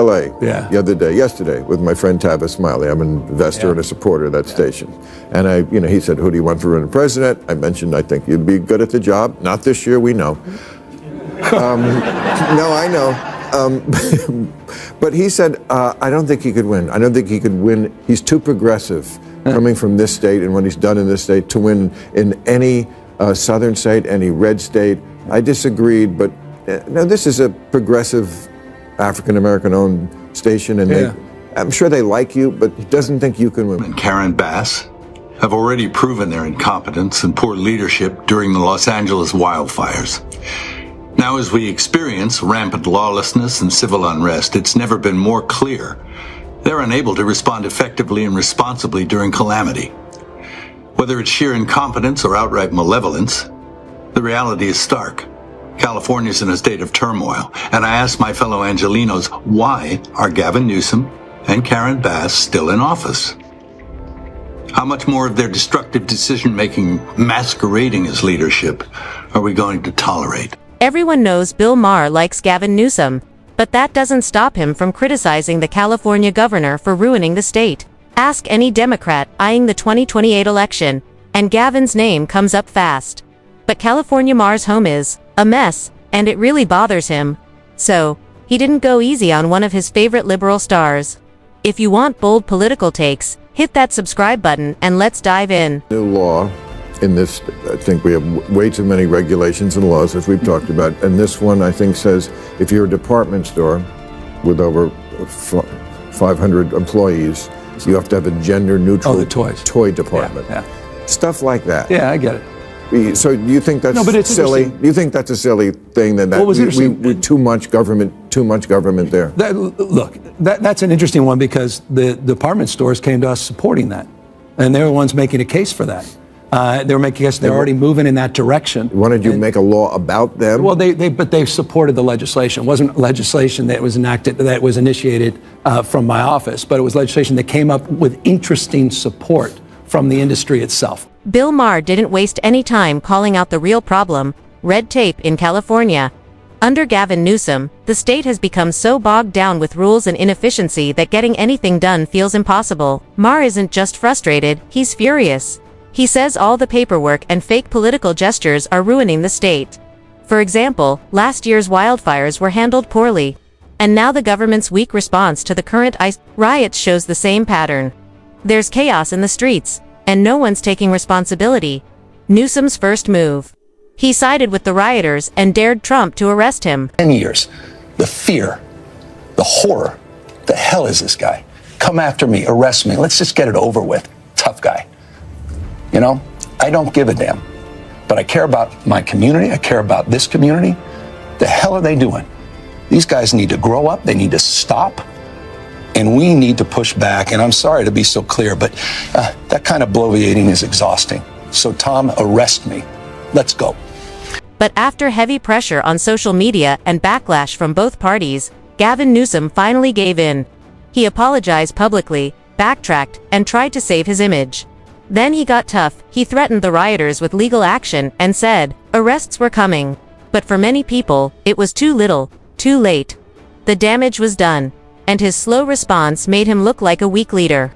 LA the other day, yesterday, with my friend Tavis Smiley. I'm an investor and a supporter of that station. And he said, who do you want for running president? I mentioned, I think you'd be good at the job. Not this year, we know. No, I know. But he said, I don't think he could win. I don't think he could win. He's too progressive coming from this state and what he's done in this state to win in any southern state, any red state. I disagreed, but no, this is a progressive African-American owned station, and I'm sure they like you, but he doesn't think you can win. And Karen Bass have already proven their incompetence and poor leadership during the Los Angeles wildfires. Now, as we experience rampant lawlessness and civil unrest, it's never been more clear they're unable to respond effectively and responsibly during calamity. Whether it's sheer incompetence or outright malevolence, the reality is stark. California's in a state of turmoil, and I ask my fellow Angelenos, why are Gavin Newsom and Karen Bass still in office? How much more of their destructive decision-making masquerading as leadership are we going to tolerate? Everyone knows Bill Maher likes Gavin Newsom, but that doesn't stop him from criticizing the California governor for ruining the state. Ask any Democrat eyeing the 2028 election, and Gavin's name comes up fast. But California Maher's home is a mess, and it really bothers him. So, he didn't go easy on one of his favorite liberal stars. If you want bold political takes, hit that subscribe button and let's dive in. New law in this, I think we have way too many regulations and laws, as we've talked about, and this one, I think, says if you're a department store with over 500 employees, you have to have a gender-neutral toy department. Stuff like that. Yeah, I get it. So do you think that's silly? Do you think that's a silly thing that we too much government there? That's an interesting one because the department stores came to us supporting that, and they were the ones making a case for that. They were making a case they're already moving in that direction. Wanted you to make a law about them? Well, they supported the legislation. It wasn't legislation that was enacted, that was initiated from my office, but it was legislation that came up with interesting support from the industry itself. Bill Maher didn't waste any time calling out the real problem, red tape in California. Under Gavin Newsom, the state has become so bogged down with rules and inefficiency that getting anything done feels impossible. Maher isn't just frustrated, he's furious. He says all the paperwork and fake political gestures are ruining the state. For example, last year's wildfires were handled poorly. And now the government's weak response to the current ICE riots shows the same pattern. There's chaos in the streets, and no one's taking responsibility. Newsom's first move. He sided with the rioters and dared Trump to arrest him. 10 years. The fear, the horror. The hell is this guy? Come after me, arrest me. Let's just get it over with. Tough guy. You know, I don't give a damn. But I care about my community. I care about this community. The hell are they doing? These guys need to grow up. They need to stop. And we need to push back. And I'm sorry to be so clear, but that kind of bloviating is exhausting. So, Tom, arrest me. Let's go. But after heavy pressure on social media and backlash from both parties, Gavin Newsom finally gave in. He apologized publicly, backtracked, and tried to save his image. Then he got tough. He threatened the rioters with legal action and said arrests were coming. But for many people, it was too little, too late. The damage was done. And his slow response made him look like a weak leader.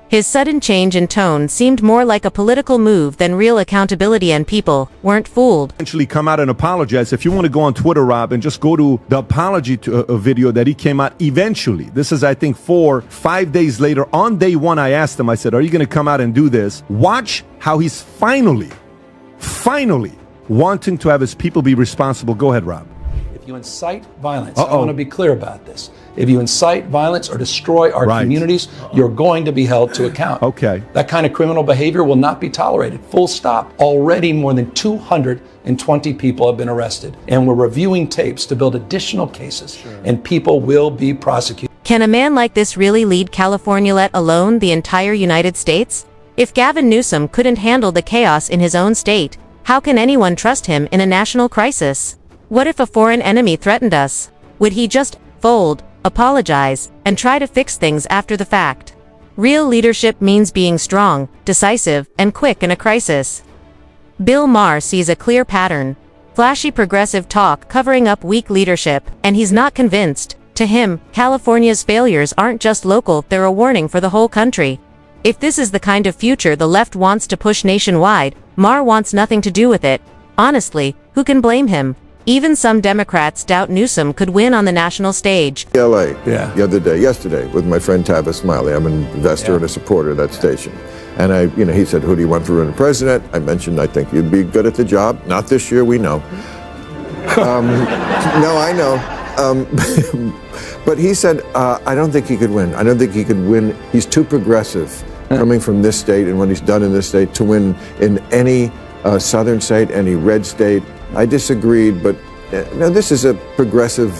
His sudden change in tone seemed more like a political move than real accountability, and people weren't fooled. Eventually come out and apologize. If you want to go on Twitter, Rob, and just go to the apology video that he came out eventually. This is, I think, 4-5 days later. On day one, I asked him, I said, are you going to come out and do this? Watch how he's finally wanting to have his people be responsible. Go ahead, Rob. If you incite violence, I want to be clear about this. If you incite violence or destroy our communities, you're going to be held to account. Okay. That kind of criminal behavior will not be tolerated. Full stop. Already more than 220 people have been arrested, and we're reviewing tapes to build additional cases, and people will be prosecuted. Can a man like this really lead California, let alone the entire United States? If Gavin Newsom couldn't handle the chaos in his own state, how can anyone trust him in a national crisis? What if a foreign enemy threatened us? Would he just fold, apologize, and try to fix things after the fact? Real leadership means being strong, decisive, and quick in a crisis. Bill Maher sees a clear pattern. Flashy progressive talk covering up weak leadership, and he's not convinced. To him, California's failures aren't just local, they're a warning for the whole country. If this is the kind of future the left wants to push nationwide, Maher wants nothing to do with it. Honestly, who can blame him? Even some Democrats doubt Newsom could win on the national stage. LA yesterday, with my friend Tavis Smiley. I'm an investor and a supporter of that station. And he said, who do you want to run for president? I mentioned, I think you'd be good at the job. Not this year, we know. No, I know. But he said, I don't think he could win. I don't think he could win. He's too progressive coming from this state and what he's done in this state to win in any southern state, any red state. I disagreed, but this is a progressive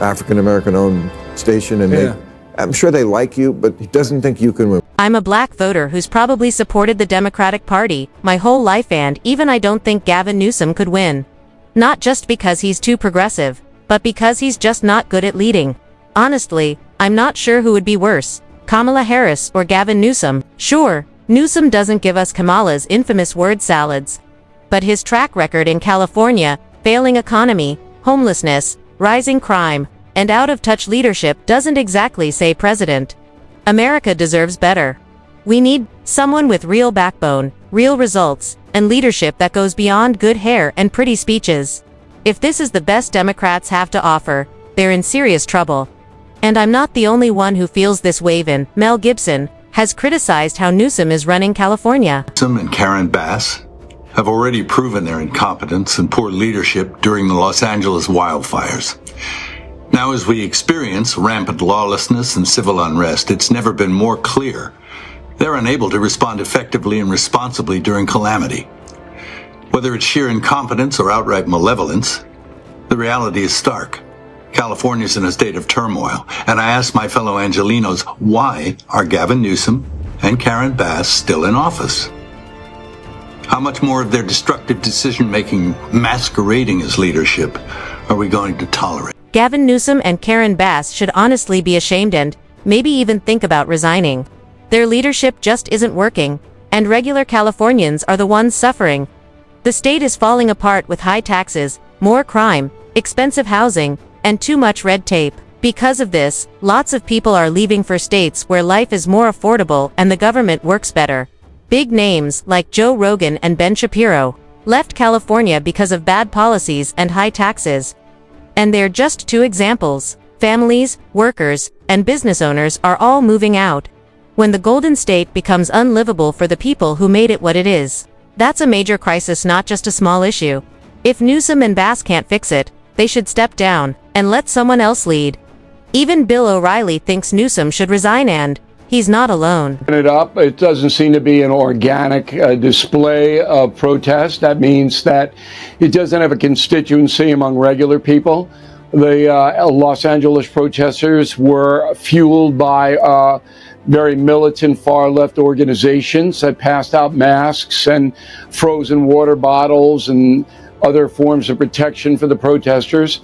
African-American owned station, and I'm sure they like you, but he doesn't think you can win. I'm a black voter who's probably supported the Democratic Party my whole life, and even I don't think Gavin Newsom could win. Not just because he's too progressive, but because he's just not good at leading. Honestly, I'm not sure who would be worse, Kamala Harris or Gavin Newsom. Sure, Newsom doesn't give us Kamala's infamous word salads, but his track record in California, failing economy, homelessness, rising crime, and out-of-touch leadership doesn't exactly say president. America deserves better. We need someone with real backbone, real results, and leadership that goes beyond good hair and pretty speeches. If this is the best Democrats have to offer, they're in serious trouble. And I'm not the only one who feels this wave in. Mel Gibson has criticized how Newsom is running California. Newsom and Karen Bass have already proven their incompetence and poor leadership during the Los Angeles wildfires. Now, as we experience rampant lawlessness and civil unrest, it's never been more clear they're unable to respond effectively and responsibly during calamity. Whether it's sheer incompetence or outright malevolence, the reality is stark. California's in a state of turmoil, and I ask my fellow Angelenos, why are Gavin Newsom and Karen Bass still in office? How much more of their destructive decision-making masquerading as leadership are we going to tolerate? Gavin Newsom and Karen Bass should honestly be ashamed and maybe even think about resigning. Their leadership just isn't working, and regular Californians are the ones suffering. The state is falling apart with high taxes, more crime, expensive housing, and too much red tape. Because of this, lots of people are leaving for states where life is more affordable and the government works better. Big names like Joe Rogan and Ben Shapiro left California because of bad policies and high taxes. And they're just two examples. Families, workers, and business owners are all moving out. When the Golden State becomes unlivable for the people who made it what it is, that's a major crisis, not just a small issue. If Newsom and Bass can't fix it, they should step down and let someone else lead. Even Bill O'Reilly thinks Newsom should resign, and he's not alone. It doesn't seem to be an organic display of protest. That means that it doesn't have a constituency among regular people. The Los Angeles protesters were fueled by very militant far-left organizations that passed out masks and frozen water bottles and other forms of protection for the protesters.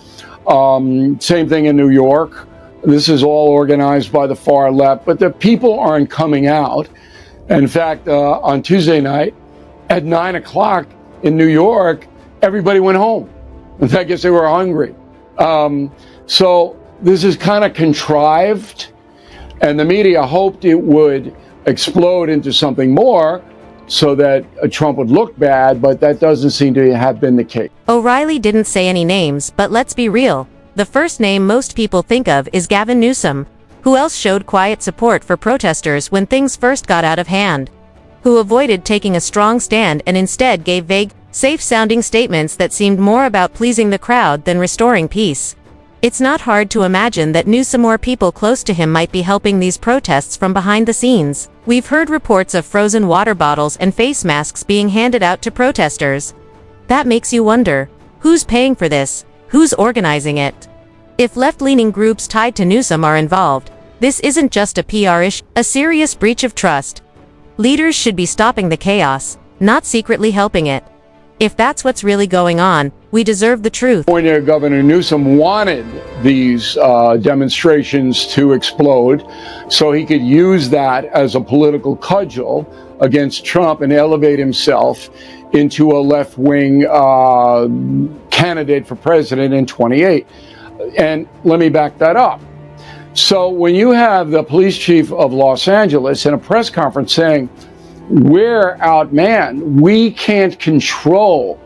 Same thing in New York. This is all organized by the far left, but the people aren't coming out. In fact, on Tuesday night at 9 o'clock in New York, everybody went home. In fact, I guess they were hungry. So this is kind of contrived, and the media hoped it would explode into something more so that Trump would look bad, but that doesn't seem to have been the case. O'Reilly didn't say any names, but let's be real. The first name most people think of is Gavin Newsom. Who else showed quiet support for protesters when things first got out of hand? Who avoided taking a strong stand and instead gave vague, safe-sounding statements that seemed more about pleasing the crowd than restoring peace? It's not hard to imagine that Newsom or people close to him might be helping these protests from behind the scenes. We've heard reports of frozen water bottles and face masks being handed out to protesters. That makes you wonder, who's paying for this? Who's organizing it? If left-leaning groups tied to Newsom are involved, this isn't just a PR issue, a serious breach of trust. Leaders should be stopping the chaos, not secretly helping it. If that's what's really going on, we deserve the truth. California Governor Newsom wanted these demonstrations to explode so he could use that as a political cudgel against Trump and elevate himself into a left-wing candidate for president in 28. And let me back that up. So when you have the police chief of Los Angeles in a press conference saying, we're outmanned, we can't control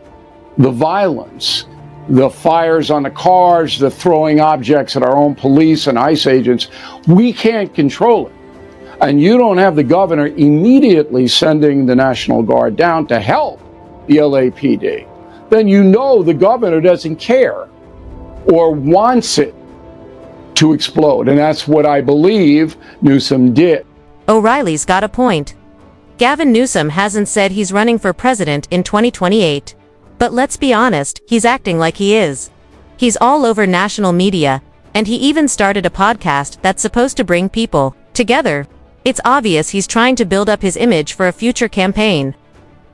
the violence, the fires on the cars, the throwing objects at our own police and ICE agents, we can't control it. And you don't have the governor immediately sending the National Guard down to help the LAPD, then you know the governor doesn't care or wants it to explode. And that's what I believe Newsom did. O'Reilly's got a point. Gavin Newsom hasn't said he's running for president in 2028. But let's be honest, he's acting like he is. He's all over national media, and he even started a podcast that's supposed to bring people together. It's obvious he's trying to build up his image for a future campaign.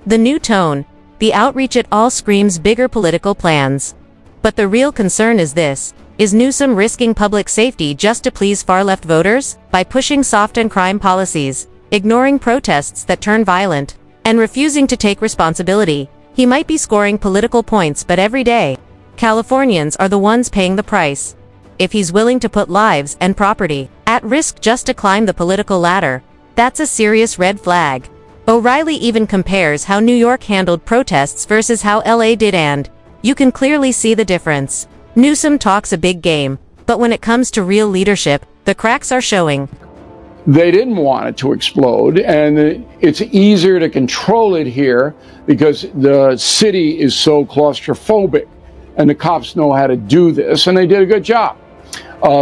The new tone, the outreach, it all screams bigger political plans. But the real concern is this: is Newsom risking public safety just to please far-left voters? By pushing soft and crime policies, ignoring protests that turn violent, and refusing to take responsibility, he might be scoring political points, but every day, Californians are the ones paying the price. If he's willing to put lives and property at risk just to climb the political ladder, that's a serious red flag. O'Reilly even compares how New York handled protests versus how LA did, and you can clearly see the difference. Newsom talks a big game, but when it comes to real leadership, the cracks are showing. They didn't want it to explode, and it's easier to control it here because the city is so claustrophobic, and the cops know how to do this, and they did a good job.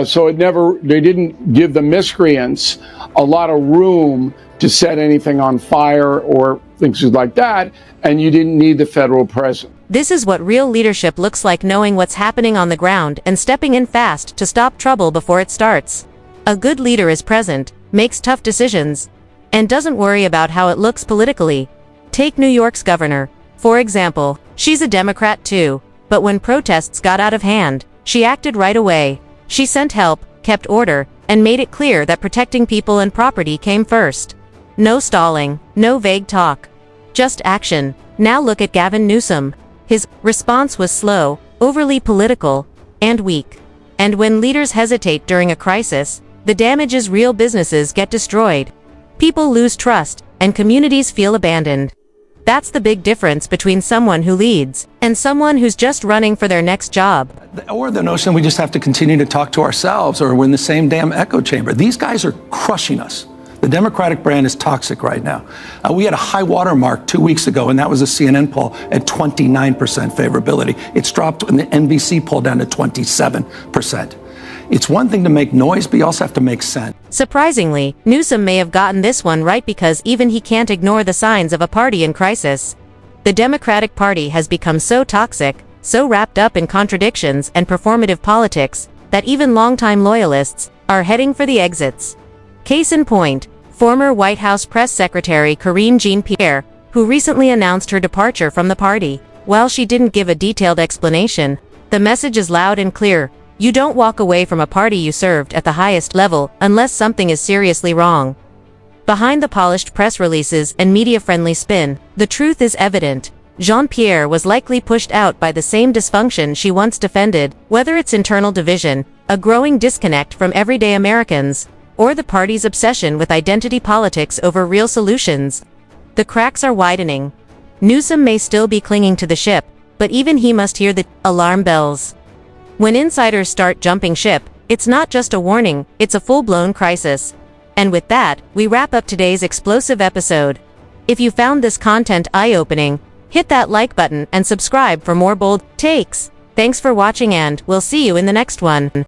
So they didn't give the miscreants a lot of room to set anything on fire or things like that, and you didn't need the federal presence. This is what real leadership looks like: knowing what's happening on the ground and stepping in fast to stop trouble before it starts. A good leader is present, makes tough decisions, and doesn't worry about how it looks politically. Take New York's governor, for example. She's a Democrat too, but when protests got out of hand, she acted right away. She sent help, kept order, and made it clear that protecting people and property came first. No stalling, no vague talk, just action. Now look at Gavin Newsom. His response was slow, overly political, and weak. And when leaders hesitate during a crisis, the damage is real. Businesses get destroyed, people lose trust, and communities feel abandoned. That's the big difference between someone who leads and someone who's just running for their next job. Or the notion we just have to continue to talk to ourselves, or we're in the same damn echo chamber. These guys are crushing us. The Democratic brand is toxic right now. We had a high water mark 2 weeks ago, and that was a CNN poll at 29% favorability. It's dropped in the NBC poll down to 27%. It's one thing to make noise, but you also have to make sense. Surprisingly, Newsom may have gotten this one right because even he can't ignore the signs of a party in crisis. The Democratic Party has become so toxic, so wrapped up in contradictions and performative politics, that even longtime loyalists are heading for the exits. Case in point, former White House Press Secretary Karine Jean-Pierre, who recently announced her departure from the party. While she didn't give a detailed explanation, the message is loud and clear: you don't walk away from a party you served at the highest level unless something is seriously wrong. Behind the polished press releases and media-friendly spin, the truth is evident. Jean-Pierre was likely pushed out by the same dysfunction she once defended, whether it's internal division, a growing disconnect from everyday Americans, or the party's obsession with identity politics over real solutions. The cracks are widening. Newsom may still be clinging to the ship, but even he must hear the alarm bells. When insiders start jumping ship, it's not just a warning, it's a full-blown crisis. And with that, we wrap up today's explosive episode. If you found this content eye-opening, hit that like button and subscribe for more bold takes. Thanks for watching, and we'll see you in the next one.